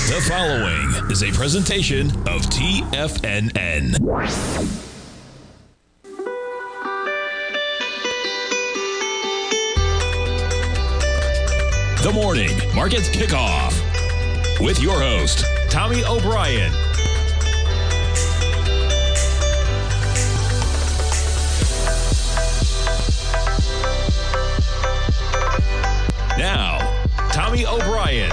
The following is a presentation of TFNN. The Morning Market Kickoff with your host, Tommy O'Brien. Now, Tommy O'Brien.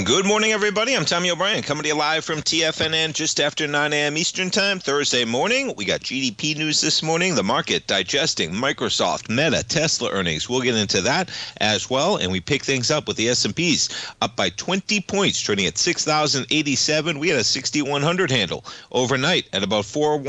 Good morning, everybody. I'm Tommy O'Brien, coming to you live from TFNN just after 9 a.m. Eastern Time, Thursday morning. We got GDP news this morning, the market digesting Microsoft, Meta, Tesla earnings. We'll get into that as well, and we pick things up with the S&Ps up by 20 points, trading at 6,087. We had a 6,100 handle overnight at about 4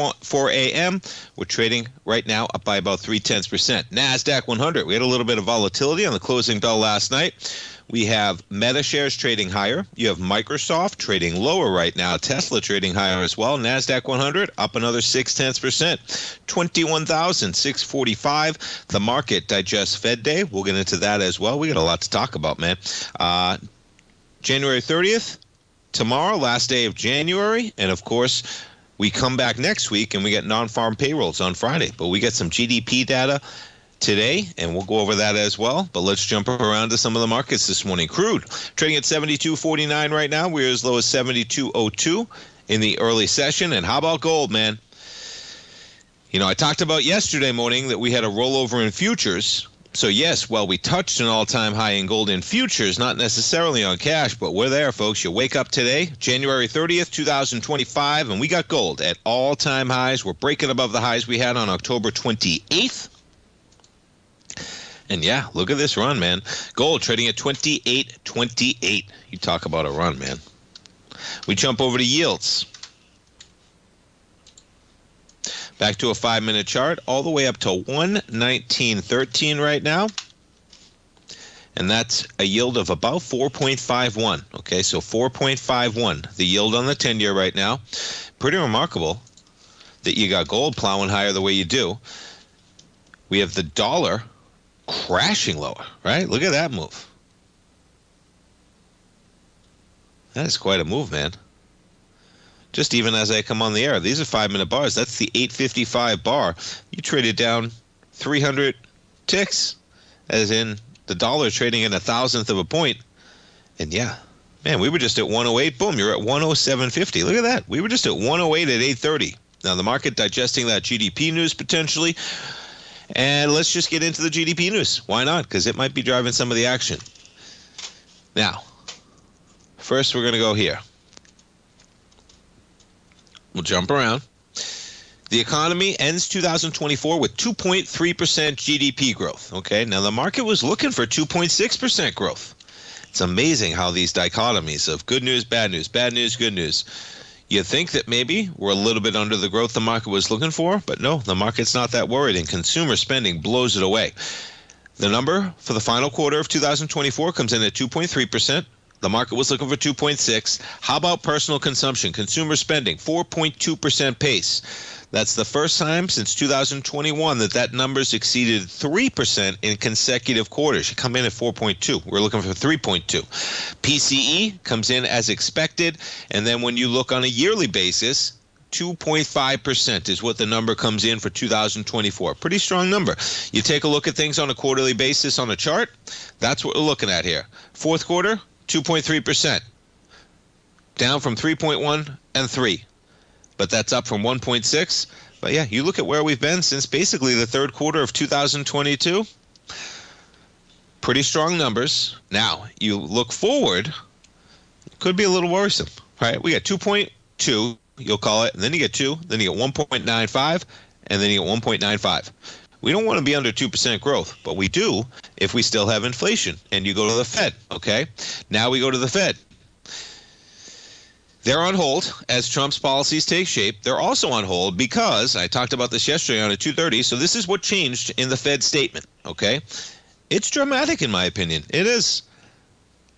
a.m. We're trading right now up by about 0.3%. NASDAQ 100, we had a little bit of volatility on the closing bell last night. We have Meta shares trading higher. You have Microsoft trading lower right now. Tesla trading higher as well. NASDAQ 100 up another 0.6%. 21,645. The market digests Fed Day. We'll get into that as well. We got a lot to talk about, man. January 30th, tomorrow, last day of January. And, of course, we come back next week and we get non-farm payrolls on Friday. But we get some GDP data today, and we'll go over that as well. But let's jump around to some of the markets this morning. Crude trading at 72.49 right now. We're as low as 72.02 in the early session. And how about gold, man? You know, I talked about yesterday morning that we had a rollover in futures. So yes, well, we touched an all-time high in gold in futures, not necessarily on cash, but we're there, folks. You wake up today, January 30th, 2025, and we got gold at all-time highs. We're breaking above the highs we had on October 28th. And yeah, look at this run, man. Gold trading at 28.28. You talk about a run, man. We jump over to yields. Back to a 5-minute chart, all the way up to 119.13 right now. And that's a yield of about 4.51. Okay, so 4.51, the yield on the 10-year right now. Pretty remarkable that you got gold plowing higher the way you do. We have the dollar crashing lower, right? Look at that move. That is quite a move, man. Just even as I come on the air, these are 5-minute bars. That's the 855 bar. You traded down 300 ticks, as in the dollar trading in 1,000th of a point. And yeah, man, we were just at 108. Boom, you're at 107.50. Look at that. We were just at 108 at 8:30. Now the market digesting that GDP news potentially. And let's just get into the GDP news. Why not? Because it might be driving some of the action. Now, first we're going to go here. We'll jump around. The economy ends 2024 with 2.3% GDP growth. Okay, now the market was looking for 2.6% growth. It's amazing how these dichotomies of good news, bad news, good news. You think that maybe we're a little bit under the growth the market was looking for, but no, the market's not that worried, and consumer spending blows it away. The number for the final quarter of 2024 comes in at 2.3%. The market was looking for 2.6. How about personal consumption? Consumer spending, 4.2% pace. That's the first time since 2021 that number's exceeded 3% in consecutive quarters. You come in at 4.2. We're looking for 3.2. PCE comes in as expected. And then when you look on a yearly basis, 2.5% is what the number comes in for 2024. Pretty strong number. You take a look at things on a quarterly basis on a chart. That's what we're looking at here. Fourth quarter, 2.3%. Down from 3.1 and 3. But that's up from 1.6. But yeah, you look at where we've been since basically the third quarter of 2022. Pretty strong numbers. Now, you look forward, it could be a little worrisome, right? We got 2.2, you'll call it, and then you get 2, then you get 1.95, and then you get 1.95. We don't want to be under 2% growth, but we do if we still have inflation. And you go to the Fed, okay? Now we go to the Fed. They're on hold as Trump's policies take shape. They're also on hold because I talked about this yesterday on at 2:30. So this is what changed in the Fed statement, okay? It's dramatic in my opinion. It is.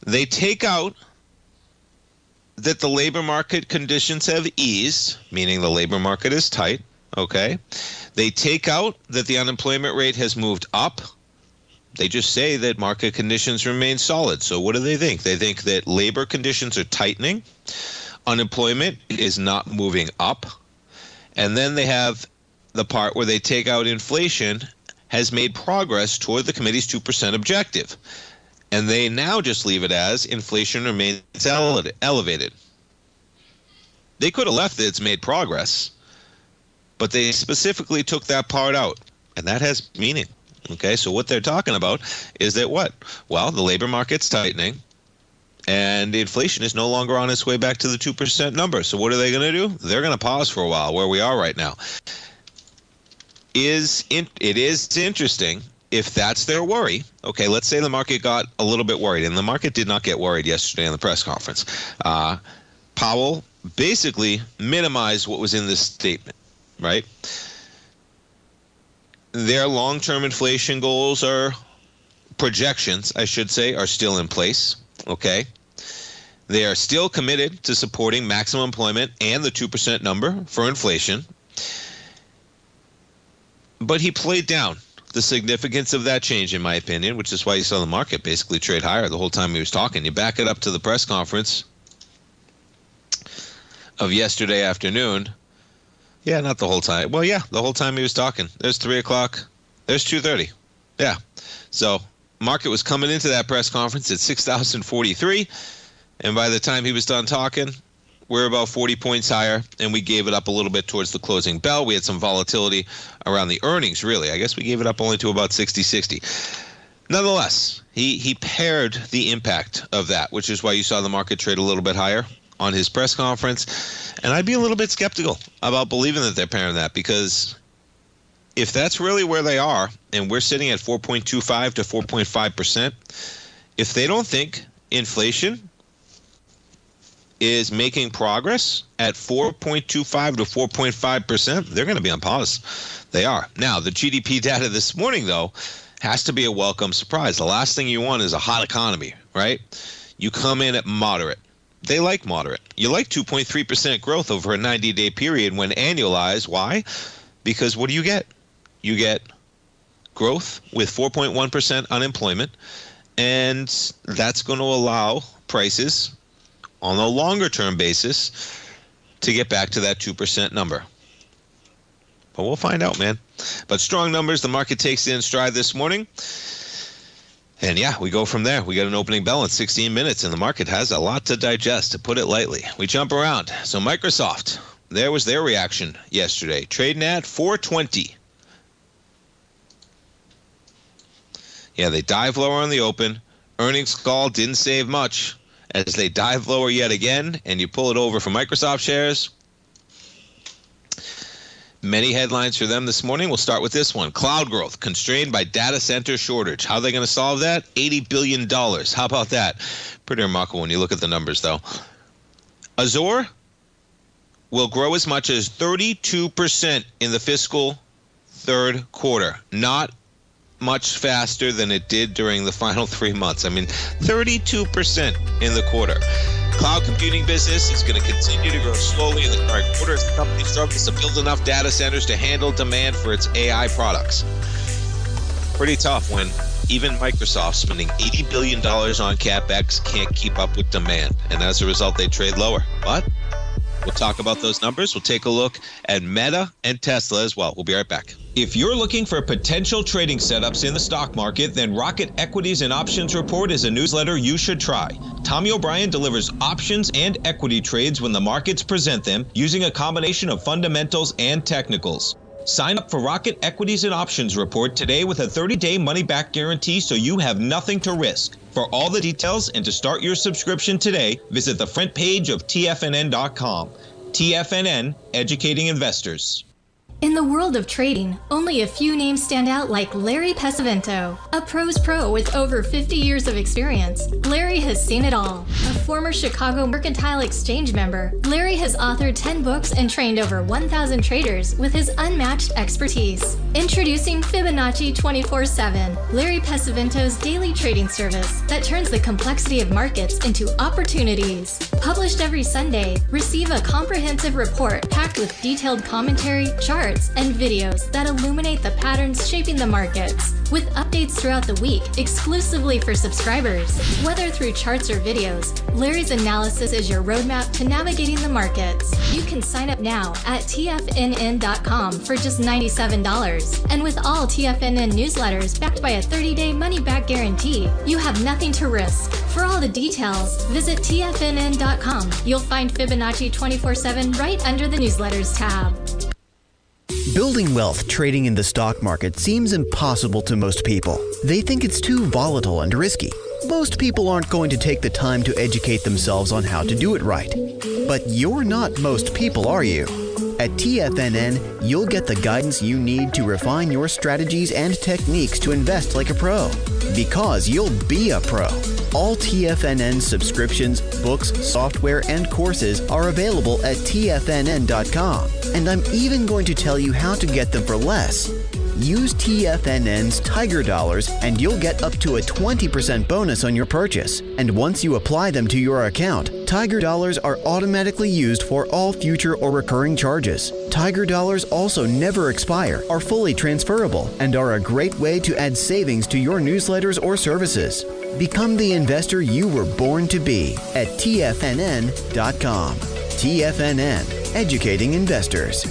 They take out that the labor market conditions have eased, meaning the labor market is tight, okay? They take out that the unemployment rate has moved up. They just say that market conditions remain solid. So what do they think? They think that labor conditions are tightening. Unemployment is not moving up. And then they have the part where they take out inflation has made progress toward the committee's 2% objective. And they now just leave it as inflation remains elevated. They could have left that it's made progress, but they specifically took that part out, and that has meaning. Okay, so what they're talking about is that what? Well, the labor market's tightening, and inflation is no longer on its way back to the 2% number. So what are they going to do? They're going to pause for a while where we are right now. It is interesting if that's their worry. Okay, let's say the market got a little bit worried, and the market did not get worried yesterday in the press conference. Powell basically minimized what was in this statement, right? Their long-term inflation goals are projections, I should say, are still in place, okay? They are still committed to supporting maximum employment and the 2% number for inflation. But he played down the significance of that change, in my opinion, which is why you saw the market basically trade higher the whole time he was talking. You back it up to the press conference of yesterday afternoon. Yeah, not the whole time. Well, yeah, the whole time he was talking. There's 3 o'clock. There's 2:30. Yeah. So market was coming into that press conference at 6,043. And by the time he was done talking, we're about 40 points higher, and we gave it up a little bit towards the closing bell. We had some volatility around the earnings, really. I guess we gave it up only to about 60. Nonetheless, he paired the impact of that, which is why you saw the market trade a little bit higher on his press conference. And I'd be a little bit skeptical about believing that they're pairing that, because if that's really where they are, and we're sitting at 4.25 to 4.5%, if they don't think inflation is making progress at 4.25 to 4.5%, they're going to be on pause. They are. Now, the GDP data this morning, though, has to be a welcome surprise. The last thing you want is a hot economy, right? You come in at moderate. They like moderate. You like 2.3% growth over a 90-day period when annualized. Why? Because what do you get? You get growth with 4.1% unemployment, and that's going to allow prices on a longer-term basis to get back to that 2% number. But we'll find out, man. But strong numbers, the market takes in stride this morning. And yeah, we go from there. We got an opening bell in 16 minutes, and the market has a lot to digest, to put it lightly. We jump around. So Microsoft, there was their reaction yesterday. Trading at 420. Yeah, they dive lower on the open. Earnings call didn't save much as they dive lower yet again, and you pull it over for Microsoft shares. Many headlines for them this morning. We'll start with this one. Cloud growth constrained by data center shortage. How are they going to solve that? $80 billion. How about that? Pretty remarkable when you look at the numbers, though. Azure will grow as much as 32% in the fiscal third quarter. Not much faster than it did during the final 3 months. I mean, 32% in the quarter. Cloud computing business is going to continue to grow slowly in the current quarter as the company struggles to build enough data centers to handle demand for its AI products. Pretty tough when even Microsoft, spending $80 billion on CapEx, can't keep up with demand. And as a result, they trade lower. But we'll talk about those numbers. We'll take a look at Meta and Tesla as well. We'll be right back. If you're looking for potential trading setups in the stock market, then Rocket Equities and Options Report is a newsletter you should try. Tommy O'Brien delivers options and equity trades when the markets present them, using a combination of fundamentals and technicals. Sign up for Rocket Equities and Options Report today with a 30-day money-back guarantee, so you have nothing to risk. For all the details and to start your subscription today, visit the front page of TFNN.com. TFNN, educating investors. In the world of trading, only a few names stand out like Larry Pesavento, a pro's pro with over 50 years of experience. Larry has seen it all. A former Chicago Mercantile Exchange member, Larry has authored 10 books and trained over 1,000 traders with his unmatched expertise. Introducing Fibonacci 24/7, Larry Pesavento's daily trading service that turns the complexity of markets into opportunities. Published every Sunday, receive a comprehensive report packed with detailed commentary, charts, and videos that illuminate the patterns shaping the markets, with updates throughout the week exclusively for subscribers. Whether through charts or videos, Larry's analysis is your roadmap to navigating the markets. You can sign up now at TFNN.com for just $97. And with all TFNN newsletters backed by a 30-day money-back guarantee, you have nothing to risk. For all the details, visit TFNN.com. You'll find Fibonacci 24/7 right under the newsletters tab. Building wealth trading in the stock market seems impossible to most people. They think it's too volatile and risky. Most people aren't going to take the time to educate themselves on how to do it right. But you're not most people, are you? At TFNN, you'll get the guidance you need to refine your strategies and techniques to invest like a pro. Because you'll be a pro. All TFNN subscriptions, books, software, and courses are available at TFNN.com. And I'm even going to tell you how to get them for less. Use TFNN's Tiger Dollars and you'll get up to a 20% bonus on your purchase. And once you apply them to your account, Tiger Dollars are automatically used for all future or recurring charges. Tiger Dollars also never expire, are fully transferable, and are a great way to add savings to your newsletters or services. Become the investor you were born to be at TFNN.com. TFNN, educating investors.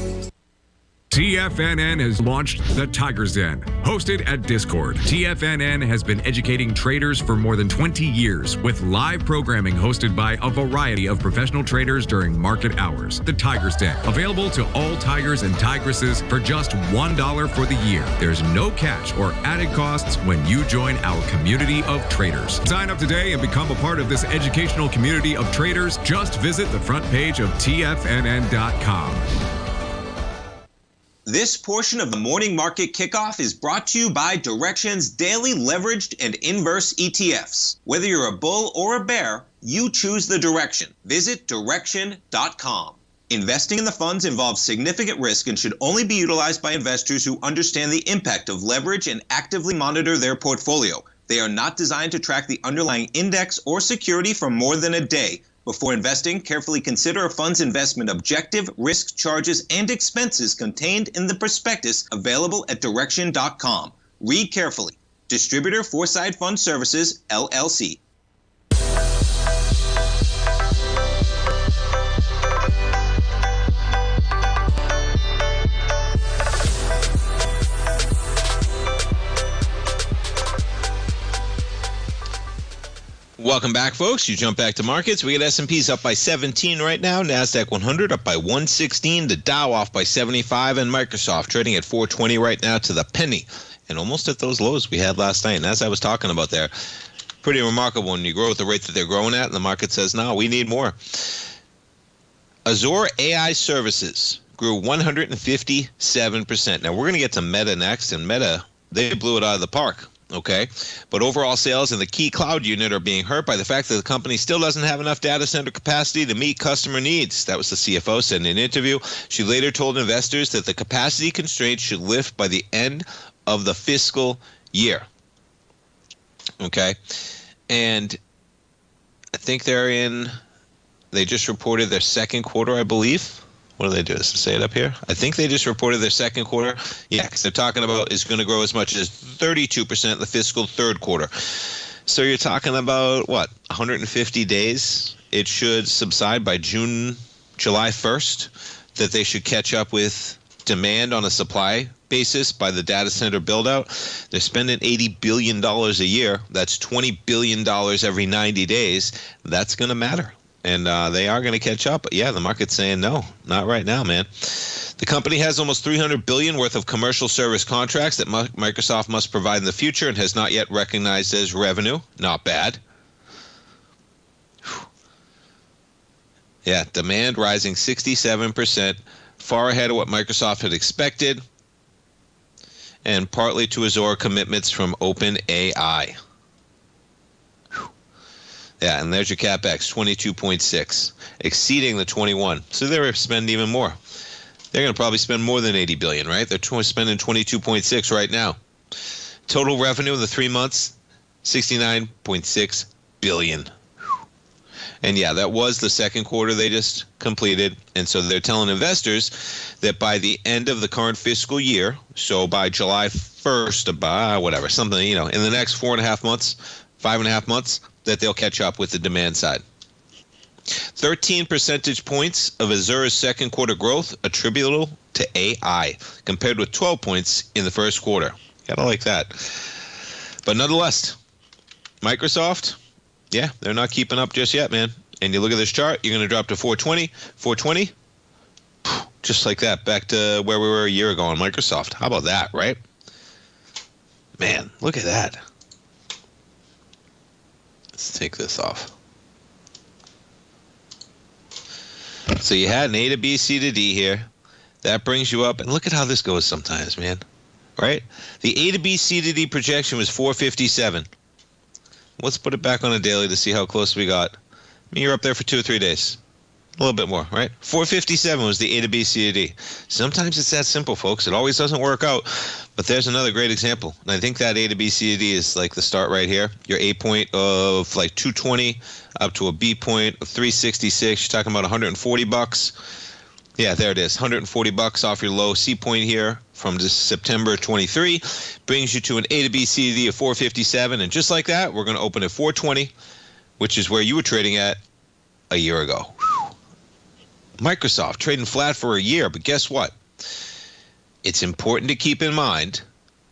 TFNN has launched the Tiger's Den, hosted at Discord. TFNN has been educating traders for more than 20 years with live programming hosted by a variety of professional traders during market hours. The Tiger's Den, available to all tigers and tigresses for just $1 for the year. There's no catch or added costs when you join our community of traders. Sign up today and become a part of this educational community of traders. Just visit the front page of TFNN.com. This portion of the Morning Market Kickoff is brought to you by Direxion's daily leveraged and inverse ETFs. Whether you're a bull or a bear, you choose the direction. Visit Direxion.com. Investing in the funds involves significant risk and should only be utilized by investors who understand the impact of leverage and actively monitor their portfolio. They are not designed to track the underlying index or security for more than a day. Before investing, carefully consider a fund's investment objective, risk, charges, and expenses contained in the prospectus available at Direxion.com. Read carefully. Distributor Foreside Fund Services, LLC. Welcome back, folks. You jump back to markets. We get S&P's up by 17 right now. NASDAQ 100 up by 116. The Dow off by 75. And Microsoft trading at 420 right now to the penny. And almost at those lows we had last night. And as I was talking about there, pretty remarkable when you grow at the rate that they're growing at. And the market says, no, we need more. Azure AI Services grew 157%. Now, we're going to get to Meta next. And Meta, they blew it out of the park. Okay, but overall sales in the key cloud unit are being hurt by the fact that the company still doesn't have enough data center capacity to meet customer needs. That was the CFO said in an interview. She later told investors that the capacity constraints should lift by the end of the fiscal year. Okay, and I think they just reported their second quarter, I believe. What do they do? Does it say it up here? I think they just reported their second quarter. Yeah, because they're talking about it's going to grow as much as 32% in the fiscal third quarter. So you're talking about, 150 days? It should subside by July 1st, that they should catch up with demand on a supply basis by the data center build-out. They're spending $80 billion a year. That's $20 billion every 90 days. That's going to matter. And they are going to catch up. But yeah, the market's saying no, not right now, man. The company has almost $300 billion worth of commercial service contracts that Microsoft must provide in the future and has not yet recognized as revenue. Not bad. Yeah, demand rising 67%, far ahead of what Microsoft had expected, and partly to Azure commitments from OpenAI. Yeah, and there's your CapEx, 22.6, exceeding the 21. So they're spending even more. They're going to probably spend more than $80 billion, right? They're spending 22.6 right now. Total revenue in the 3 months, $69.6 billion. And yeah, that was the second quarter they just completed. And so they're telling investors that by the end of the current fiscal year, so by July 1st, by whatever, something, in the next 4.5 months, 5.5 months, that they'll catch up with the demand side. 13 percentage points of Azura's second quarter growth attributable to AI, compared with 12 points in the first quarter. Gotta like that. But nonetheless, Microsoft, yeah, they're not keeping up just yet, man. And you look at this chart, you're going to drop to 420, just like that, back to where we were a year ago on Microsoft. How about that, right? Man, look at that. Let's take this off. So you had an A to B, C to D here. That brings you up, and look at how this goes sometimes, man. Right? The A to B, C to D projection was 457. Let's put it back on a daily to see how close we got. I mean, you're up there for 2 or 3 days. A little bit more, right? 457 was the A to B, C to D. Sometimes it's that simple, folks. It always doesn't work out. But there's another great example. And I think that A to B, C to D is like the start right here. Your A point of like 220 up to a B point of 366. You're talking about $140. Yeah, there it is. $140 off your low. C point here from just September 23 brings you to an A to B, C to D of 457. And just like that, we're going to open at 420, which is where you were trading at a year ago. Whew. Microsoft trading flat for a year, but guess what? It's important to keep in mind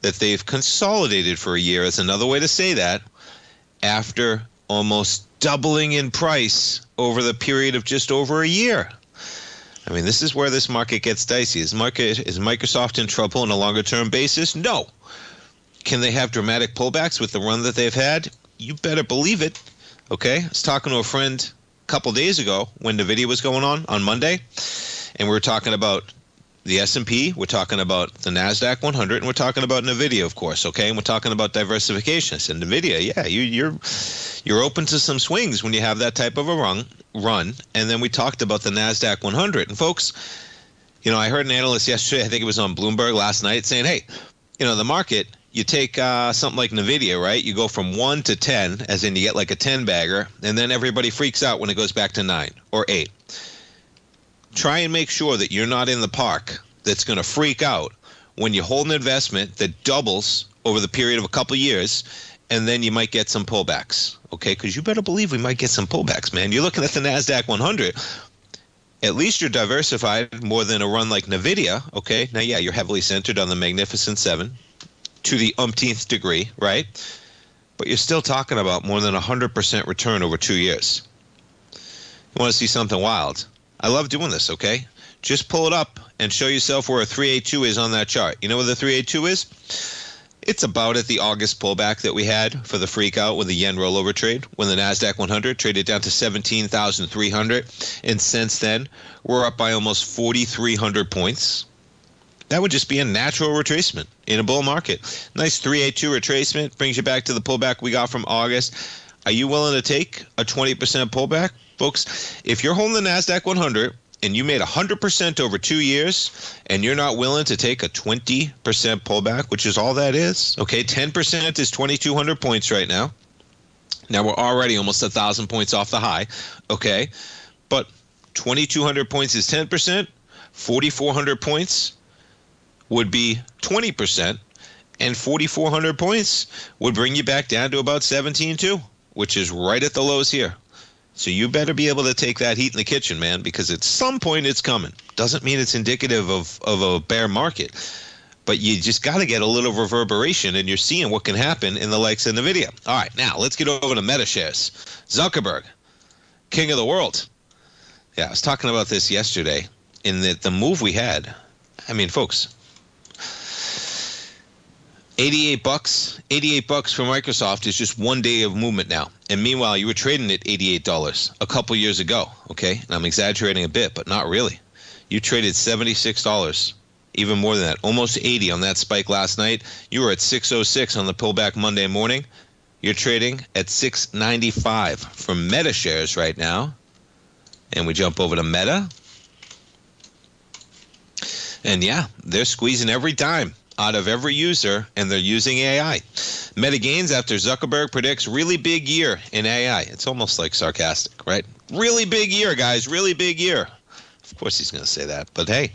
that they've consolidated for a year. That's another way to say that, after almost doubling in price over the period of just over a year. I mean, this is where this market gets dicey. Is Microsoft in trouble on a longer-term basis? No. Can they have dramatic pullbacks with the run that they've had? You better believe it. Okay? I was talking to a friend a couple days ago when NVIDIA was going on Monday, and we were talking about the S&P, we're talking about the NASDAQ 100, and we're talking about NVIDIA, of course, okay? And we're talking about diversification. I said, NVIDIA, yeah, you're open to some swings when you have that type of a run. And then we talked about the NASDAQ 100. And folks, I heard an analyst yesterday, I think it was on Bloomberg last night, saying, hey, the market, you take something like NVIDIA, right? You go from 1 to 10, as in you get like a 10-bagger, and then everybody freaks out when it goes back to 9 or 8. Try and make sure that you're not in the park that's going to freak out when you hold an investment that doubles over the period of a couple of years, and then you might get some pullbacks, okay? Because you better believe we might get some pullbacks, man. You're looking at the NASDAQ 100. At least you're diversified more than a run like NVIDIA, okay? Now, yeah, you're heavily centered on the Magnificent Seven to the umpteenth degree, right? But you're still talking about more than 100% return over 2 years. You want to see something wild? I love doing this, okay? Just pull it up and show yourself where a 382 is on that chart. You know where the 382 is? It's about at the August pullback that we had for the freak out with the yen rollover trade, when the NASDAQ 100 traded down to 17,300. And since then, we're up by almost 4,300 points. That would just be a natural retracement in a bull market. Nice 382 retracement, brings you back to the pullback we got from August. Are you willing to take a 20% pullback? Folks, if you're holding the NASDAQ 100 and you made 100% over 2 years and you're not willing to take a 20% pullback, which is all that is, okay, 10% is 2,200 points right now. Now we're already almost 1,000 points off the high, okay, but 2,200 points is 10%, 4,400 points would be 20%, and 4,400 points would bring you back down to about 17.2, which is right at the lows here. So you better be able to take that heat in the kitchen, man, because at some point it's coming. Doesn't mean it's indicative of a bear market, but you just got to get a little reverberation, and you're seeing what can happen in the likes of NVIDIA. All right, now let's get over to Meta shares. Zuckerberg, king of the world. Yeah, I was talking about this yesterday in the move we had. I mean, folks, $88 for Microsoft is just 1 day of movement now. And meanwhile, you were trading at $88 a couple years ago, okay? And I'm exaggerating a bit, but not really. You traded $76, even more than that, almost 80 on that spike last night. You were at 606 on the pullback Monday morning. You're trading at 695 for Meta shares right now. And we jump over to Meta. And yeah, they're squeezing every dime out of every user, and they're using AI. Meta gains after Zuckerberg predicts really big year in AI. It's almost like sarcastic, right? Really big year, guys. Really big year. Of course he's going to say that. But hey,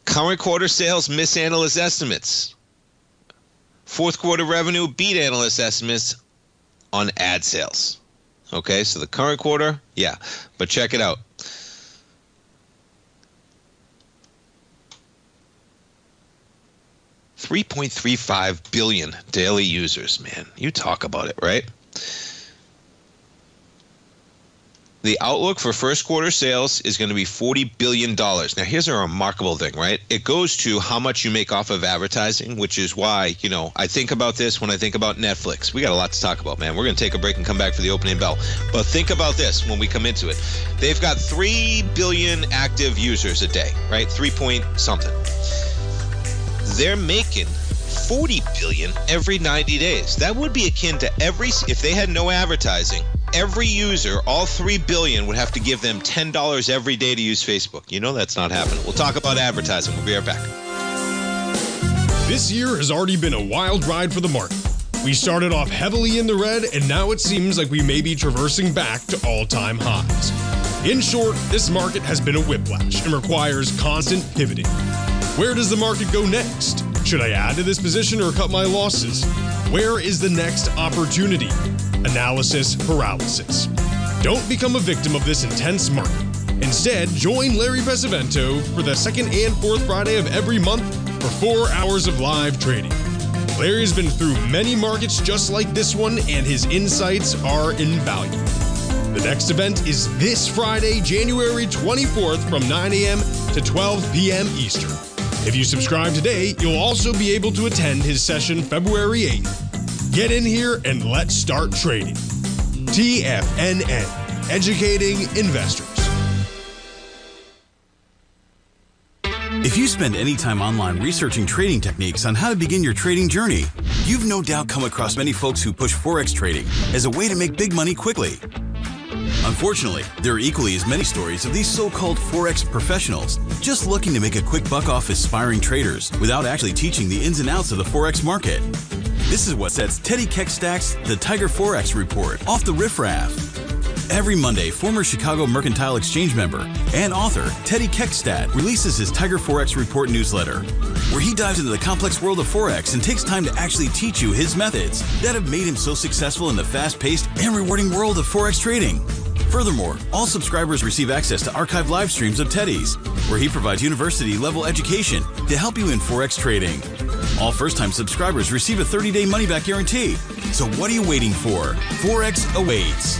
current quarter sales miss analyst estimates. Fourth quarter revenue beat analyst estimates on ad sales. Okay, so the current quarter, yeah. But check it out. $3.35 billion daily users, man. You talk about it, right? The outlook for first quarter sales is going to be $40 billion. Now, here's a remarkable thing, right? It goes to how much you make off of advertising, which is why, I think about this when I think about Netflix. We got a lot to talk about, man. We're going to take a break and come back for the opening bell. But think about this when we come into it. They've got 3 billion active users a day, right? 3 point something. They're making 40 billion every 90 days. That would be akin to if they had no advertising, every user, all 3 billion, would have to give them $10 every day to use Facebook. That's not happening. We'll talk about advertising. We'll be right back. This year has already been a wild ride for the market. We started off heavily in the red, and now it seems like we may be traversing back to all-time highs. In short, this market has been a whiplash and requires constant pivoting. Where does the market go next? Should I add to this position or cut my losses? Where is the next opportunity? Analysis paralysis. Don't become a victim of this intense market. Instead, join Larry Pesavento for the second and fourth Friday of every month for 4 hours of live trading. Larry's been through many markets just like this one, and his insights are invaluable. The next event is this Friday, January 24th from 9 a.m. to 12 p.m. Eastern. If you subscribe today, you'll also be able to attend his session February 8th. Get in here and let's start trading. TFNN, educating investors. If you spend any time online researching trading techniques on how to begin your trading journey, you've no doubt come across many folks who push Forex trading as a way to make big money quickly. Unfortunately, there are equally as many stories of these so-called Forex professionals just looking to make a quick buck off aspiring traders without actually teaching the ins and outs of the Forex market. This is what sets Teddy Keckstack's The Tiger Forex Report off the riffraff. Every Monday, former Chicago Mercantile Exchange member and author Teddy Keckstack releases his Tiger Forex Report newsletter, where he dives into the complex world of Forex and takes time to actually teach you his methods that have made him so successful in the fast-paced and rewarding world of Forex trading. Furthermore, all subscribers receive access to archived live streams of Teddy's, where he provides university-level education to help you in Forex trading. All first-time subscribers receive a 30-day money-back guarantee. So what are you waiting for? Forex awaits.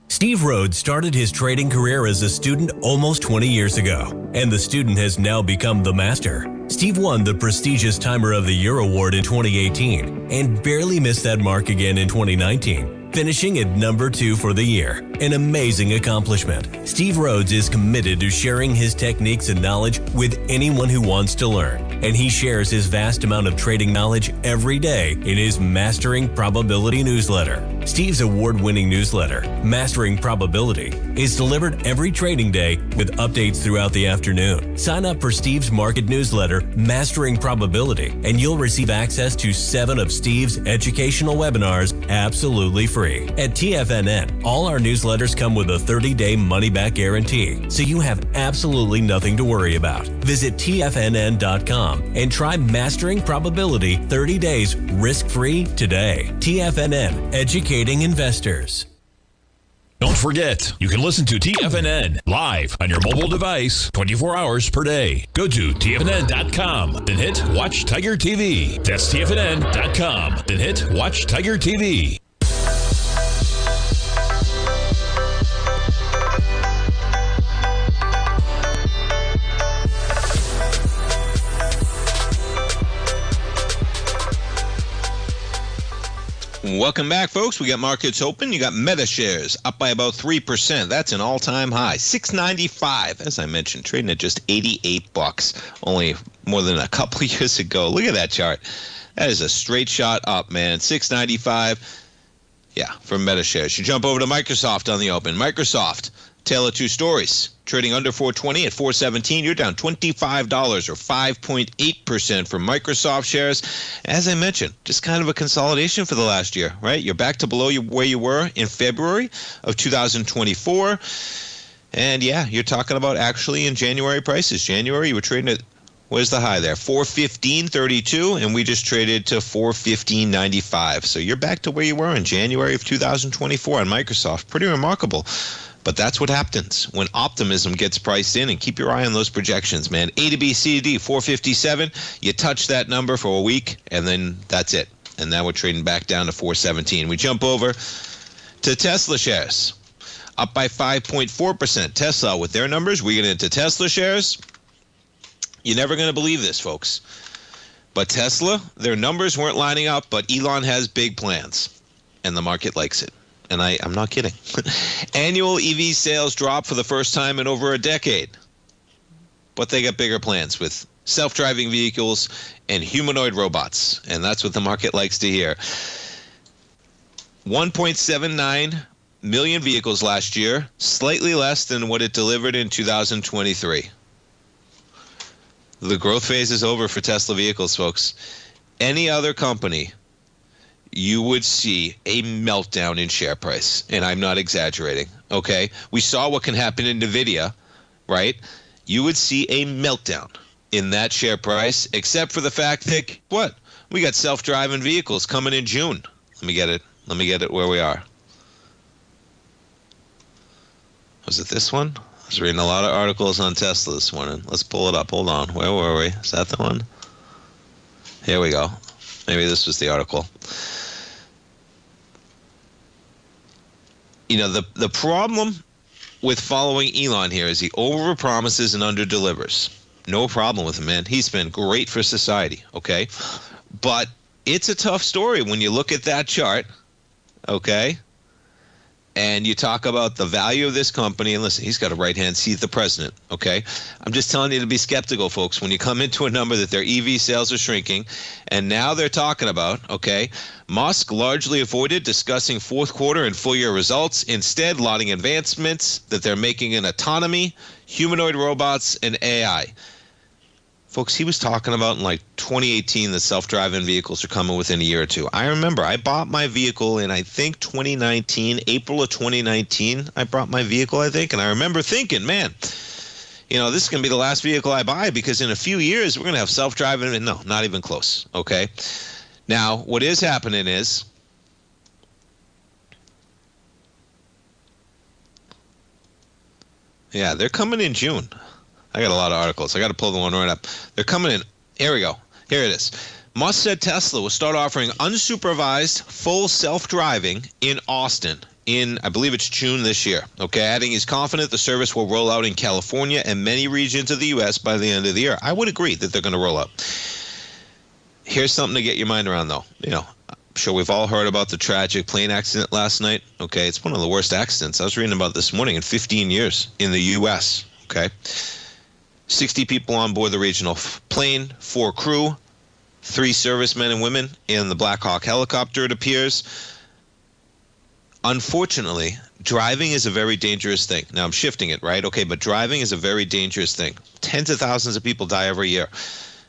Steve Rhodes started his trading career as a student almost 20 years ago, and the student has now become the master. Steve won the prestigious Timer of the Year award in 2018 and barely missed that mark again in 2019, finishing at number 2 for the year. An amazing accomplishment. Steve Rhodes is committed to sharing his techniques and knowledge with anyone who wants to learn, and he shares his vast amount of trading knowledge every day in his Mastering Probability newsletter. Steve's award-winning newsletter, Mastering Probability, is delivered every trading day with updates throughout the afternoon. Sign up for Steve's market newsletter, Mastering Probability, and you'll receive access to 7 of Steve's educational webinars absolutely free. At TFNN, all our newsletters come with a 30-day money-back guarantee, so you have absolutely nothing to worry about. Visit TFNN.com and try Mastering Probability 30 days risk-free today. TFNN, educating investors. Don't forget, you can listen to TFNN live on your mobile device 24 hours per day. Go to TFNN.com, then hit Watch Tiger TV. That's TFNN.com, then hit Watch Tiger TV. Welcome back, folks. We got markets open. You got Meta shares up by about 3%. That's an all-time high. $6.95, as I mentioned, trading at just $88, only more than a couple years ago. Look at that chart. That is a straight shot up, man. $6.95. Yeah, for Meta shares. You jump over to Microsoft on the open. Microsoft Tale of two stories. Trading under 420 at 417, you're down $25 or 5.8% for Microsoft shares. As I mentioned, just kind of a consolidation for the last year, right? You're back to below where you were in February of 2024. And yeah, you're talking about actually in January prices. January, you were trading at, where's the high there? 415.32, and we just traded to 415.95. So you're back to where you were in January of 2024 on Microsoft. Pretty remarkable. But that's what happens when optimism gets priced in, and keep your eye on those projections, man. A to B, C to D, 457. You touch that number for a week, and then that's it. And now we're trading back down to 417. We jump over to Tesla shares, up by 5.4%. Tesla with their numbers. We get into Tesla shares. You're never going to believe this, folks. But Tesla, their numbers weren't lining up, but Elon has big plans, and the market likes it. And I'm not kidding. Annual EV sales dropped for the first time in over a decade. But they got bigger plans with self-driving vehicles and humanoid robots. And that's what the market likes to hear. 1.79 million vehicles last year, slightly less than what it delivered in 2023. The growth phase is over for Tesla vehicles, folks. Any other company, you would see a meltdown in share price. And I'm not exaggerating, okay? We saw what can happen in NVIDIA, right? You would see a meltdown in that share price, except for the fact that, what? We got self-driving vehicles coming in June. Let me get it where we are. Was it this one? I was reading a lot of articles on Tesla this morning. Let's pull it up. Hold on. Where were we? Is that the one? Here we go. Maybe this was the article. You know, the problem with following Elon here is he overpromises and underdelivers. No problem with him, man. He's been great for society, okay? But it's a tough story when you look at that chart, okay? And you talk about the value of this company, and listen, he's got a right-hand seat, the president, okay? I'm just telling you to be skeptical, folks, when you come into a number that their EV sales are shrinking, and now they're talking about, okay, Musk largely avoided discussing fourth quarter and full-year results, instead lauding advancements that they're making in autonomy, humanoid robots, and AI. Folks, he was talking about in like 2018 that self-driving vehicles are coming within a year or two. I remember I bought my vehicle in, I think, 2019, April of 2019. I bought my vehicle, I think, and I remember thinking, man, you know, this is going to be the last vehicle I buy because in a few years we're going to have self-driving. And no, not even close, okay? Now, what is happening is, yeah, they're coming in June. I got a lot of articles. I got to pull the one right up. They're coming in. Here we go. Here it is. Musk said Tesla will start offering unsupervised full self-driving in Austin in, I believe it's June this year. Okay, adding he's confident the service will roll out in California and many regions of the U.S. by the end of the year. I would agree that they're going to roll out. Here's something to get your mind around, though. You know, I'm sure we've all heard about the tragic plane accident last night. Okay, it's one of the worst accidents. I was reading about this morning in 15 years in the U.S. Okay. 60 people on board the regional plane, 4 crew, 3 servicemen and women in the Black Hawk helicopter, it appears. Unfortunately, driving is a very dangerous thing. Now, I'm shifting it, right? Okay, but driving is a very dangerous thing. Tens of thousands of people die every year.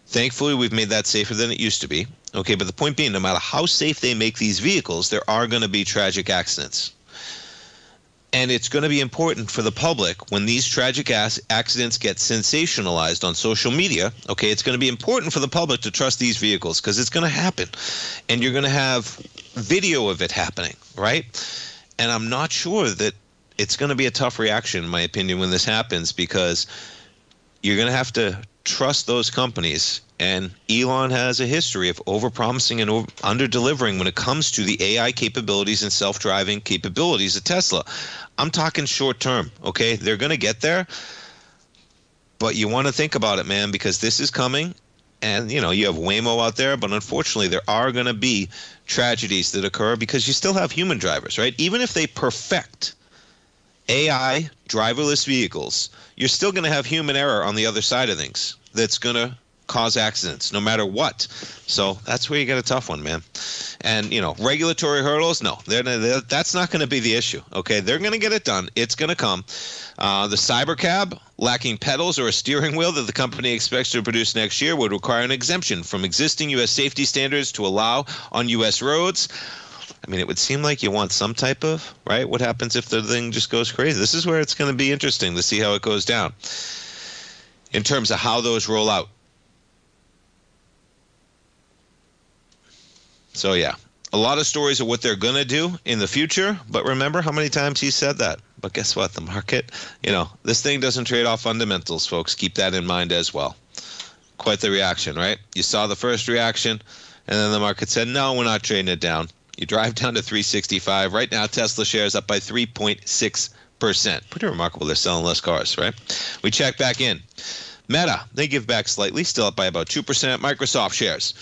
Thankfully, we've made that safer than it used to be. Okay, but the point being, no matter how safe they make these vehicles, there are going to be tragic accidents. And it's going to be important for the public when these tragic accidents get sensationalized on social media. Okay, it's going to be important for the public to trust these vehicles because it's going to happen. And you're going to have video of it happening, right? And I'm not sure that it's going to be a tough reaction, in my opinion, when this happens because you're going to have to trust those companies. And Elon has a history of overpromising and under-delivering when it comes to the AI capabilities and self-driving capabilities of Tesla. I'm talking short term, okay? They're going to get there, but you want to think about it, man, because this is coming. And, you know, you have Waymo out there, but unfortunately there are going to be tragedies that occur because you still have human drivers, right? Even if they perfect AI driverless vehicles, you're still going to have human error on the other side of things that's going to cause accidents, no matter what. So that's where you get a tough one, man. And, regulatory hurdles, no, that's not going to be the issue, okay? They're going to get it done. It's going to come. The Cybercab, lacking pedals or a steering wheel that the company expects to produce next year, would require an exemption from existing U.S. safety standards to allow on U.S. roads. I mean, it would seem like you want some type of, right? What happens if the thing just goes crazy? This is where it's going to be interesting to see how it goes down in terms of how those roll out. So, yeah, a lot of stories of what they're going to do in the future. But remember how many times he said that? But guess what? The market, this thing doesn't trade off fundamentals, folks. Keep that in mind as well. Quite the reaction, right? You saw the first reaction, and then the market said, no, we're not trading it down. You drive down to 365. Right now, Tesla shares up by 3.6%. Pretty remarkable. They're selling less cars, right? We check back in. Meta, they give back slightly, still up by about 2%. Microsoft shares,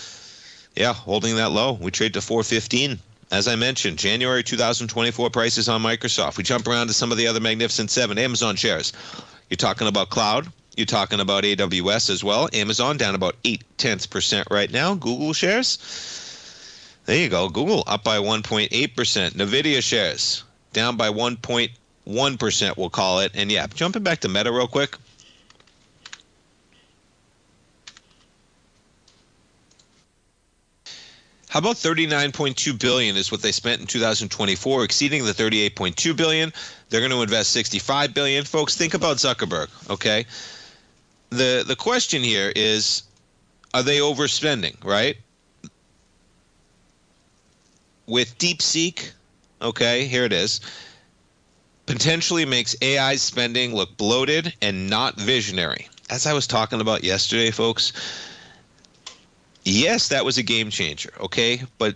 yeah, holding that low. We trade to 415. As I mentioned, January 2024 prices on Microsoft. We jump around to some of the other Magnificent Seven. Amazon shares. You're talking about cloud. You're talking about AWS as well. Amazon down about 0.8% right now. Google shares. There you go. Google up by 1.8%. NVIDIA shares down by 1.1%, we'll call it. And yeah, jumping back to Meta real quick. How about $39.2 billion is what they spent in 2024, exceeding the $38.2 billion. They're going to invest $65 billion. Folks, think about Zuckerberg, okay? The question here is, are they overspending, right? With DeepSeek, okay, here it is, potentially makes AI spending look bloated and not visionary. As I was talking about yesterday, folks, yes, that was a game changer, okay? But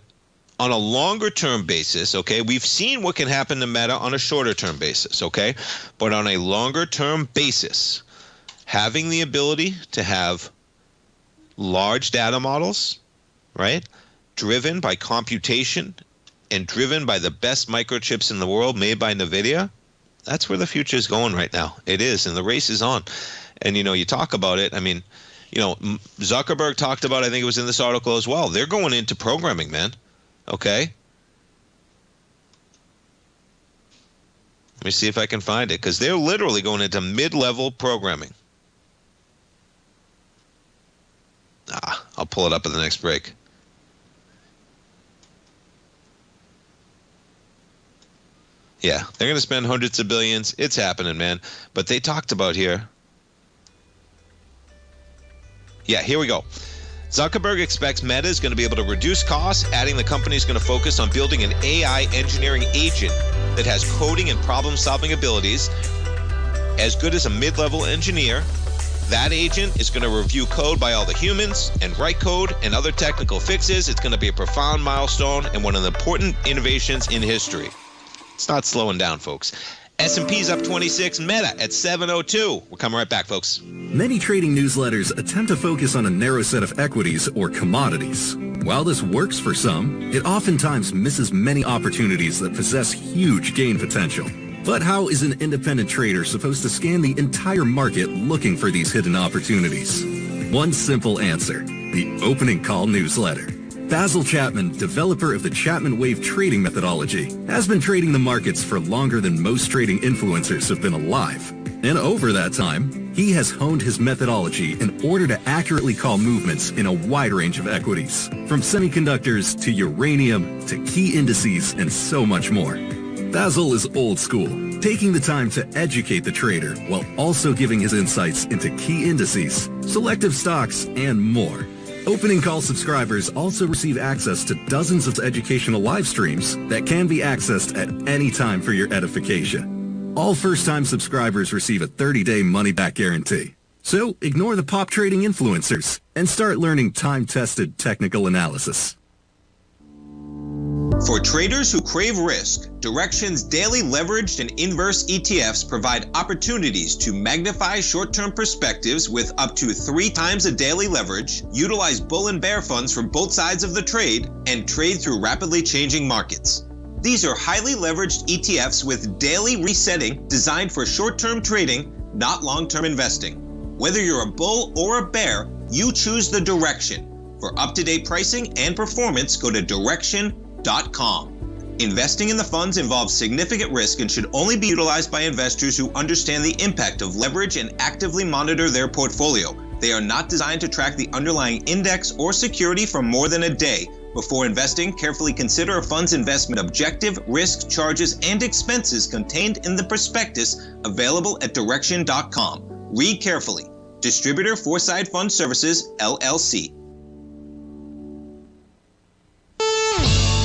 on a longer term basis, okay, we've seen what can happen to Meta on a shorter term basis, okay? But on a longer term basis, having the ability to have large data models, right, driven by computation and driven by the best microchips in the world made by NVIDIA, that's where the future is going right now. It is, and the race is on. And, you talk about it, I mean, Zuckerberg talked about, I think it was in this article as well, they're going into programming, man, okay? Let me see if I can find it, because they're literally going into mid-level programming. I'll pull it up at the next break. Yeah, they're going to spend hundreds of billions. It's happening, man. But they talked about here. Yeah, here we go. Zuckerberg expects Meta is going to be able to reduce costs, adding the company is going to focus on building an AI engineering agent that has coding and problem-solving abilities as good as a mid-level engineer. That agent is going to review code by all the humans and write code and other technical fixes. It's going to be a profound milestone and one of the important innovations in history. It's not slowing down, folks. S&P's up 26, Meta at 702. We're coming right back, folks. Many trading newsletters attempt to focus on a narrow set of equities or commodities. While this works for some, it oftentimes misses many opportunities that possess huge gain potential. But how is an independent trader supposed to scan the entire market looking for these hidden opportunities? One simple answer: the opening call newsletter. Basil Chapman, developer of the Chapman Wave trading methodology, has been trading the markets for longer than most trading influencers have been alive. And over that time, he has honed his methodology in order to accurately call movements in a wide range of equities, from semiconductors to uranium to key indices and so much more. Basil is old school, taking the time to educate the trader while also giving his insights into key indices, selective stocks, and more. Opening call subscribers also receive access to dozens of educational live streams that can be accessed at any time for your edification. All first-time subscribers receive a 30-day money-back guarantee. So ignore the pop trading influencers and start learning time-tested technical analysis. For traders who crave risk, Direxion's daily leveraged and inverse ETFs provide opportunities to magnify short-term perspectives with up to 3 times a daily leverage, utilize bull and bear funds from both sides of the trade, and trade through rapidly changing markets. These are highly leveraged ETFs with daily resetting designed for short-term trading, not long-term investing. Whether you're a bull or a bear, You choose the Direction. For up-to-date pricing and performance, go to Direction.com. Investing in the funds involves significant risk and should only be utilized by investors who understand the impact of leverage and actively monitor their portfolio. They are not designed to track the underlying index or security for more than a day. Before investing, carefully consider a fund's investment objective, risk, charges, and expenses contained in the prospectus available at Direction.com. Read carefully. Distributor Foreside Fund Services, LLC.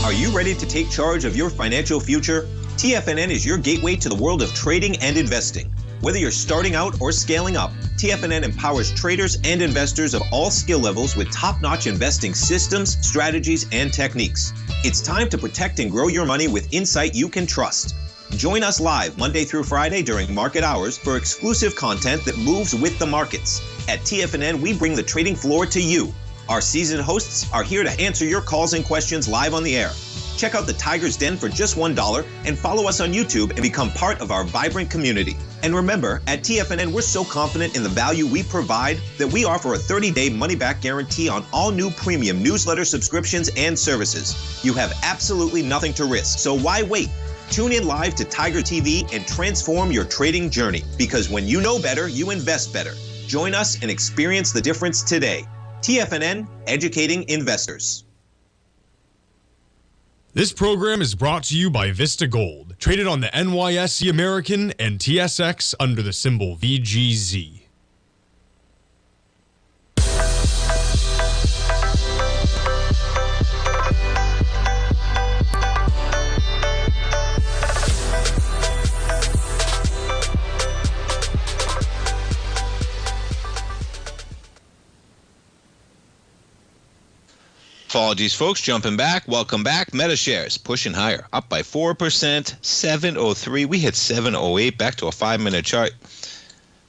Are you ready to take charge of your financial future? TFNN is your gateway to the world of trading and investing. Whether you're starting out or scaling up, TFNN empowers traders and investors of all skill levels with top-notch investing systems, strategies, and techniques. It's time to protect and grow your money with insight you can trust. Join us live Monday through Friday during market hours for exclusive content that moves with the markets. At TFNN, we bring the trading floor to you. Our seasoned hosts are here to answer your calls and questions live on the air. Check out the Tiger's Den for just $1 and follow us on YouTube and become part of our vibrant community. And remember, at TFNN, we're so confident in the value we provide that we offer a 30-day money-back guarantee on all new premium newsletter subscriptions and services. You have absolutely nothing to risk, so why wait? Tune in live to Tiger TV and transform your trading journey, because when you know better, you invest better. Join us and experience the difference today. TFNN, educating investors. This program is brought to you by Vista Gold, traded on the NYSE American and TSX under the symbol VGZ. Apologies, folks. Jumping back. Welcome back. Meta shares pushing higher, up by 4%, 703. We hit 708, back to a 5-minute chart.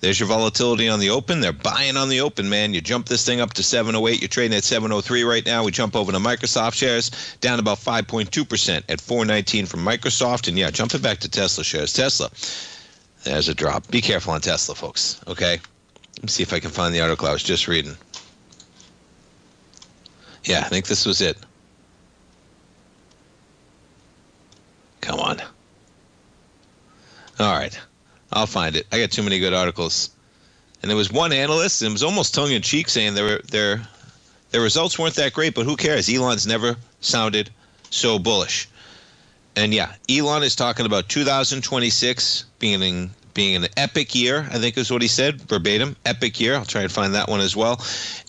There's your volatility on the open. They're buying on the open, man. You jump this thing up to 708. You're trading at 703 right now. We jump over to Microsoft shares, down about 5.2% at 419 from Microsoft. And yeah, jumping back to Tesla shares. Tesla, there's a drop. Be careful on Tesla, folks, okay? Let me see if I can find the article I was just reading. Yeah, I think this was it. Come on. All right. I'll find it. I got too many good articles. And there was one analyst, and it was almost tongue-in-cheek, saying their results weren't that great, but who cares? Elon's never sounded so bullish. And yeah, Elon is talking about 2026 being an epic year, I think is what he said, verbatim, epic year. I'll try and find that one as well.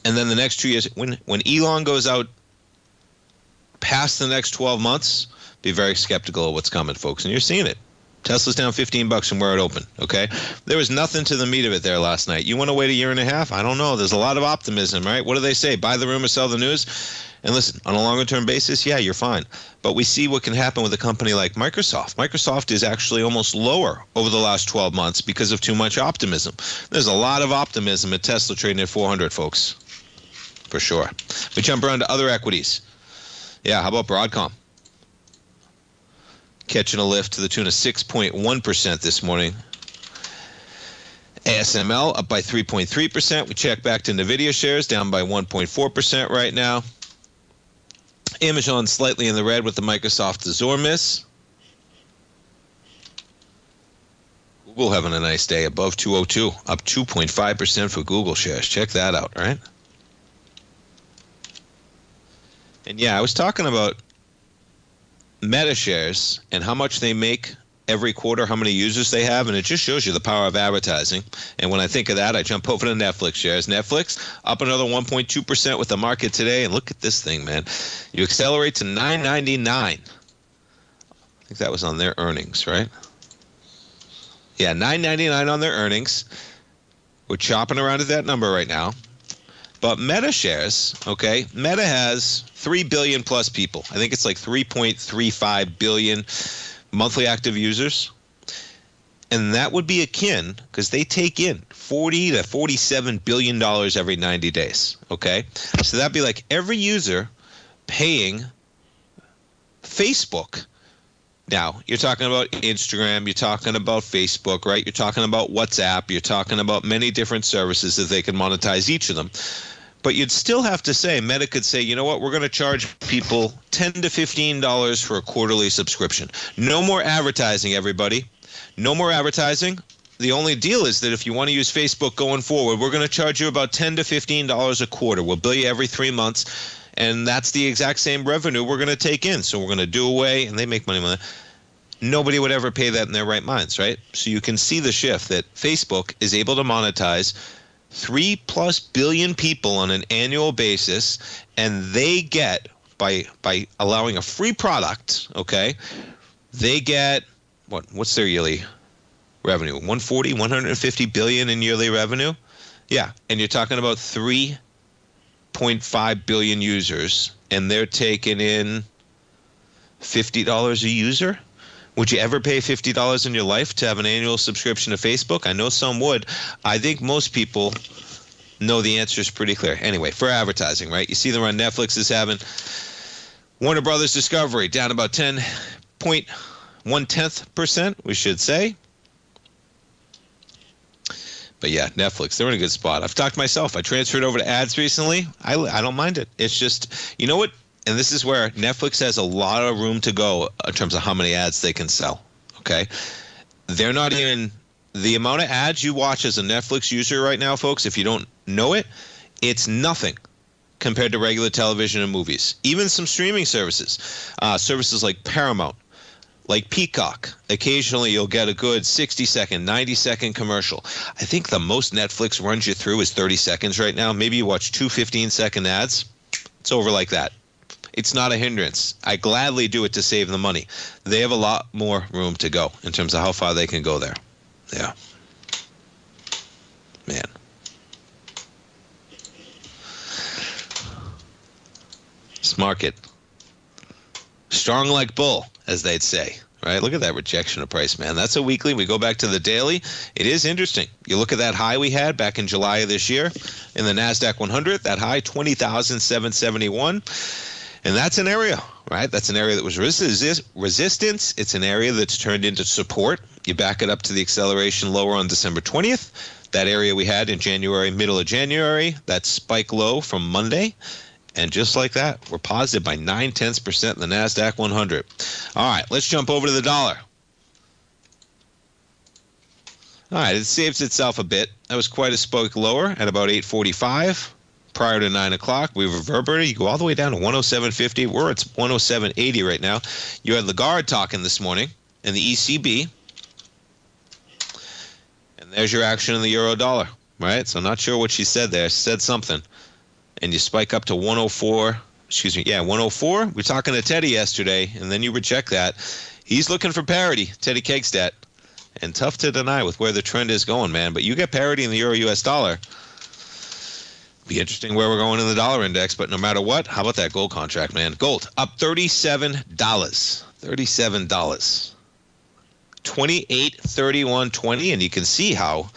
And then the next 2 years, when Elon goes out past the next 12 months, be very skeptical of what's coming, folks. And you're seeing it. Tesla's down $15 from where it opened, okay? There was nothing to the meat of it there last night. You want to wait a year and a half? I don't know. There's a lot of optimism, right? What do they say? Buy the rumor, sell the news? And listen, on a longer-term basis, yeah, you're fine. But we see what can happen with a company like Microsoft. Microsoft is actually almost lower over the last 12 months because of too much optimism. There's a lot of optimism at Tesla trading at 400, folks, for sure. We jump around to other equities. Yeah, how about Broadcom? Catching a lift to the tune of 6.1% this morning. ASML up by 3.3%. We check back to NVIDIA shares, down by 1.4% right now. Amazon slightly in the red with the Microsoft Azure miss. Google having a nice day, above 202, up 2.5% for Google shares. Check that out, right? And yeah, I was talking about Meta shares and how much they make every quarter, how many users they have, and it just shows you the power of advertising. And when I think of that, I jump over to Netflix shares. Netflix up another 1.2% with the market today, and look at this thing, man. You accelerate to $9.99. I think that was on their earnings, right? Yeah, $9.99 on their earnings. We're chopping around at that number right now. But Meta shares, okay, Meta has 3 billion plus people. I think it's like 3.35 billion monthly active users. And that would be akin, because they take in $40 to $47 billion every 90 days, okay? So that'd be like every user paying Facebook. Now, you're talking about Instagram, you're talking about Facebook, right? You're talking about WhatsApp, you're talking about many different services that they can monetize each of them. But you'd still have to say, Meta could say, you know what, we're going to charge people $10 to $15 for a quarterly subscription. No more advertising, everybody. No more advertising. The only deal is that if you want to use Facebook going forward, we're going to charge you about $10 to $15 a quarter. We'll bill you every 3 months, and that's the exact same revenue we're going to take in. So we're going to do away, and they make money on that. Nobody would ever pay that in their right minds, right? So you can see the shift that Facebook is able to monetize 3+ billion people on an annual basis, and they get, by allowing a free product, okay, they get, what's their yearly revenue? 150 billion in yearly revenue? Yeah, and you're talking about 3.5 billion users, and they're taking in $50 a user? Would you ever pay $50 in your life to have an annual subscription to Facebook? I know some would. I think most people know the answer is pretty clear. Anyway, for advertising, right? You see the run Netflix is having. Warner Brothers Discovery down about 10.1%, we should say. But yeah, Netflix, they're in a good spot. I've talked to myself. I transferred over to ads recently. I don't mind it. It's just, you know what? And this is where Netflix has a lot of room to go in terms of how many ads they can sell, okay? They're not even, the amount of ads you watch as a Netflix user right now, folks, if you don't know it, it's nothing compared to regular television and movies. Even some streaming services, services like Paramount, like Peacock, occasionally you'll get a good 60-second, 90-second commercial. I think the most Netflix runs you through is 30 seconds right now. Maybe you watch 2 15-second ads. It's over like that. It's not a hindrance. I gladly do it to save the money. They have a lot more room to go in terms of how far they can go there. Yeah. Man. This market. Strong like bull, as they'd say. Right? Look at that rejection of price, man. That's a weekly. We go back to the daily. It is interesting. You look at that high we had back in July of this year in the NASDAQ 100, that high, 20,771. And that's an area, right? That's an area that was resistance. It's an area that's turned into support. You back it up to the acceleration lower on December 20th. That area we had in January, middle of January, that spike low from Monday. And just like that, we're positive by 0.9% in the NASDAQ 100. All right, let's jump over to the dollar. All right, it saves itself a bit. That was quite a spike lower at about 8.45. Prior to 9 o'clock, we reverberated. You go all the way down to 107.50. We're at 107.80 right now. You had Lagarde talking this morning in the ECB. And there's your action in the euro dollar, right? So I'm not sure what she said there. She said something. And you spike up to 104. 104. We were talking to Teddy yesterday, and then you reject that. He's looking for parity, Teddy Kegstedt. And tough to deny with where the trend is going, man. But you get parity in the euro-US dollar. Be interesting where we're going in the dollar index, but no matter what, how about that gold contract, man? Gold up $37. $37. 28.31.20, and you can see how.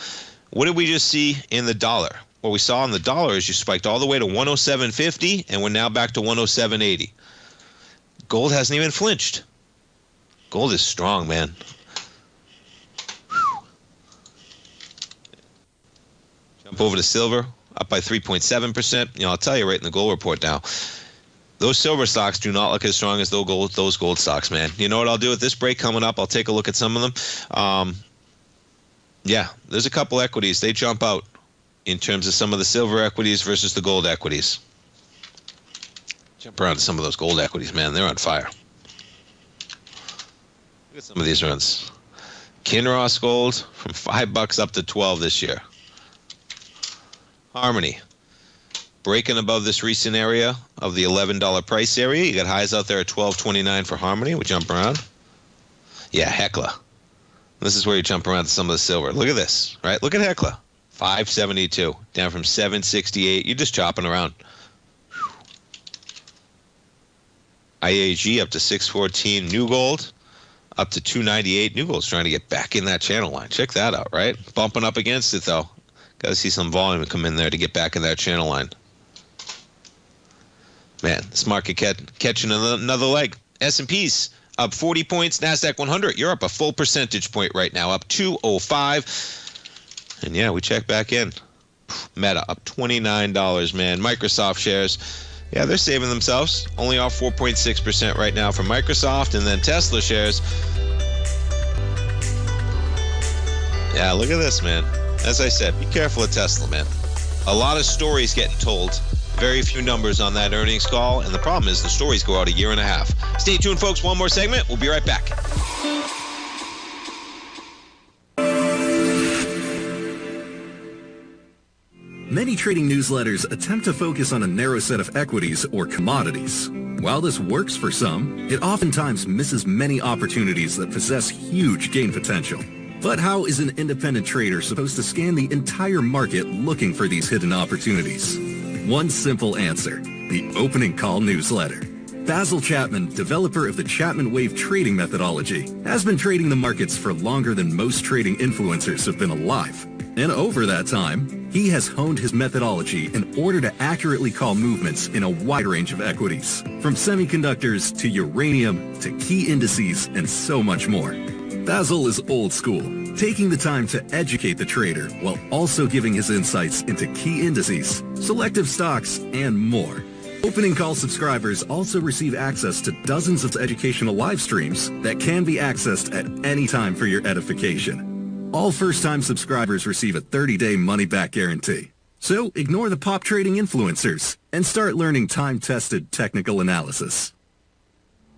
What did we just see in the dollar? What we saw in the dollar is you spiked all the way to 107.50, and we're now back to 107.80. Gold hasn't even flinched. Gold is strong, man. Jump over to silver. Up by 3.7%. I'll tell you right in the gold report now, those silver stocks do not look as strong as those gold stocks, man. You know what I'll do with this break coming up? I'll take a look at some of them. Yeah, there's a couple equities. They jump out in terms of some of the silver equities versus the gold equities. Jump around to some of those gold equities, man. They're on fire. Look at some of these runs. Kinross Gold from $5 up to $12 this year. Harmony, breaking above this recent area of the $11 price area. You got highs out there at $12.29 for Harmony. We jump around. Yeah, Hecla. This is where you jump around to some of the silver. Look at this, right? Look at Hecla, $5.72, down from $7.68. You're just chopping around. IAG up to $6.14. New Gold up to $2.98. New Gold's trying to get back in that channel line. Check that out, right? Bumping up against it, though. Got to see some volume come in there to get back in that channel line. Man, this market catching another leg. S&P's up 40 points. NASDAQ 100, you're up a full percentage point right now, up 205. And yeah, we check back in. Meta up $29, man. Microsoft shares, yeah, they're saving themselves. Only off 4.6% right now for Microsoft. And then Tesla shares. Yeah, look at this, man. As I said, be careful of Tesla, man. A lot of stories getting told. Very few numbers on that earnings call. And the problem is the stories go out a year and a half. Stay tuned, folks. One more segment. We'll be right back. Many trading newsletters attempt to focus on a narrow set of equities or commodities. While this works for some, it oftentimes misses many opportunities that possess huge gain potential. But how is an independent trader supposed to scan the entire market looking for these hidden opportunities? One simple answer: the opening call newsletter. Basil Chapman, developer of the Chapman Wave trading methodology, has been trading the markets for longer than most trading influencers have been alive. And over that time, he has honed his methodology in order to accurately call movements in a wide range of equities, from semiconductors to uranium to key indices and so much more. Basil is old school, taking the time to educate the trader while also giving his insights into key indices, selective stocks, and more. Opening call subscribers also receive access to dozens of educational live streams that can be accessed at any time for your edification. All first-time subscribers receive a 30-day money-back guarantee. So ignore the pop trading influencers and start learning time-tested technical analysis.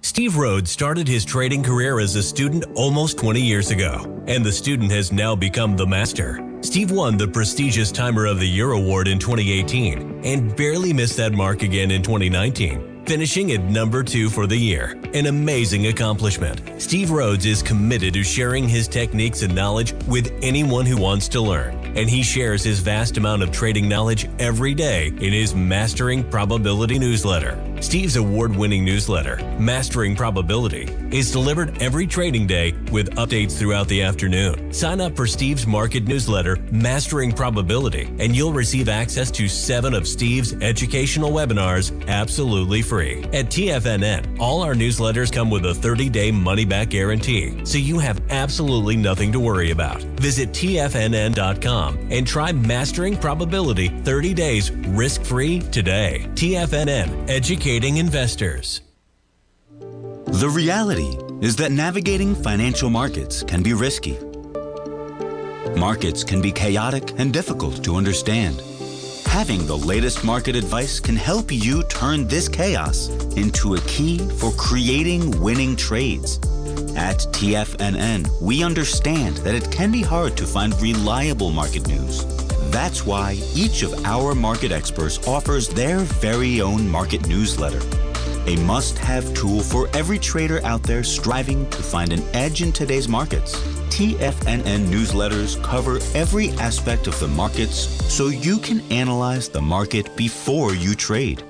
Steve Rhodes started his trading career as a student almost 20 years ago, and the student has now become the master. Steve won the prestigious Timer of the Year award in 2018 and barely missed that mark again in 2019, finishing at number 2 for the year. An amazing accomplishment. Steve Rhodes is committed to sharing his techniques and knowledge with anyone who wants to learn, and he shares his vast amount of trading knowledge every day in his Mastering Probability newsletter. Steve's award-winning newsletter, Mastering Probability, is delivered every trading day with updates throughout the afternoon. Sign up for Steve's market newsletter, Mastering Probability, and you'll receive access to 7 of Steve's educational webinars absolutely free. At TFNN, all our newsletters come with a 30-day money-back guarantee, so you have absolutely nothing to worry about. Visit TFNN.com and try Mastering Probability 30 days risk-free today. TFNN, educating investors. The reality is that navigating financial markets can be risky. Markets can be chaotic and difficult to understand. Having the latest market advice can help you turn this chaos into a key for creating winning trades. At TFNN, we understand that it can be hard to find reliable market news. That's why each of our market experts offers their very own market newsletter, a must-have tool for every trader out there striving to find an edge in today's markets. TFNN newsletters cover every aspect of the markets so you can analyze the market before you trade.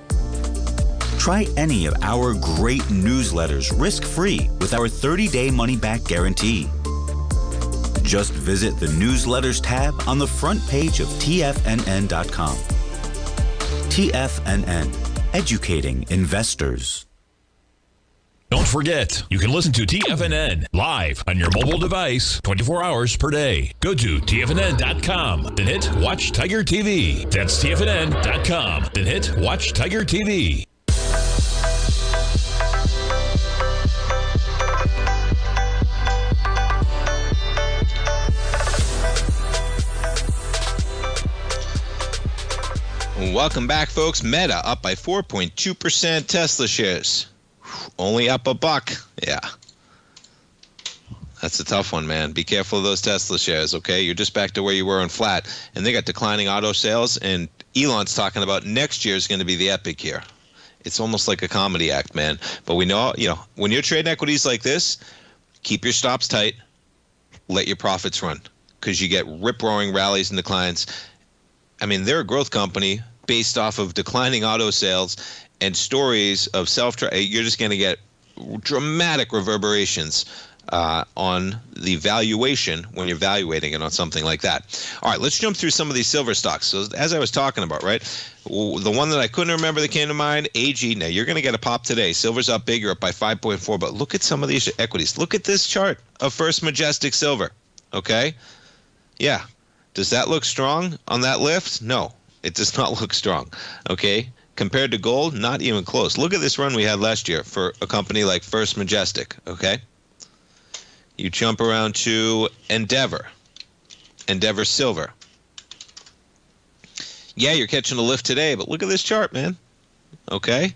Try any of our great newsletters risk-free with our 30-day money-back guarantee. Just visit the Newsletters tab on the front page of TFNN.com. TFNN, educating investors. Don't forget, you can listen to TFNN live on your mobile device 24 hours per day. Go to TFNN.com, then hit Watch Tiger TV. That's TFNN.com, then hit Watch Tiger TV. Welcome back, folks. Meta up by 4.2%. Tesla shares only up $1. Yeah. That's a tough one, man. Be careful of those Tesla shares, okay? You're just back to where you were on flat. And they got declining auto sales, and Elon's talking about next year is going to be the epic year. It's almost like a comedy act, man. But we know, when you're trading equities like this, keep your stops tight. Let your profits run, because you get rip-roaring rallies and declines. I mean, they're a growth company based off of declining auto sales and stories of you're just going to get dramatic reverberations on the valuation when you're valuating it on something like that. All right, let's jump through some of these silver stocks. So as I was talking about, right, the one that I couldn't remember that came to mind, AG. Now, you're going to get a pop today. Silver's up big. You're up by 5.4. But look at some of these equities. Look at this chart of First Majestic Silver, okay? Yeah. Does that look strong on that lift? No, it does not look strong. Okay? Compared to gold, not even close. Look at this run we had last year for a company like First Majestic. Okay? You jump around to Endeavor Silver. Yeah, you're catching a lift today, but look at this chart, man. Okay?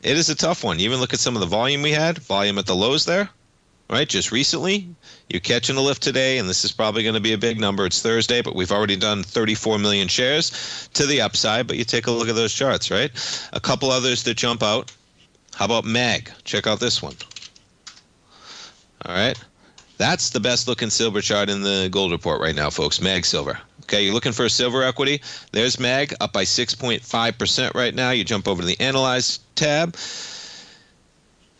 It is a tough one. You even look at some of the volume we had, volume at the lows there, right? Just recently, you're catching a lift today, and this is probably going to be a big number. It's Thursday, but we've already done 34 million shares to the upside, but you take a look at those charts, right? A couple others that jump out. How about MAG? Check out this one. All right? That's the best looking silver chart in the gold report right now, folks. MAG Silver. Okay, you're looking for a silver equity. There's MAG up by 6.5% right now. You jump over to the Analyze tab.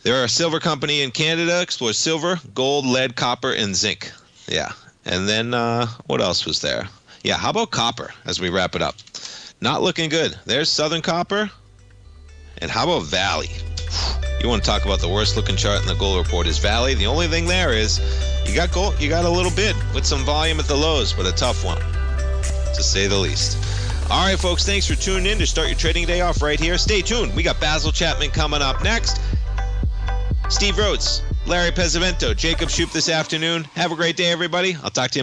They're a silver company in Canada. Explore silver, gold, lead, copper, and zinc. Yeah. And then what else was there? Yeah, how about copper as we wrap it up? Not looking good. There's Southern Copper. And how about Valley? You want to talk about the worst looking chart in the gold report is Valley. The only thing there is you got gold, you got a little bid with some volume at the lows, but a tough one, to say the least. All right, folks, thanks for tuning in to start your trading day off right here. Stay tuned. We got Basil Chapman coming up next. Steve Rhodes, Larry Pesavento, Jacob Shoup this afternoon. Have a great day, everybody. I'll talk to you.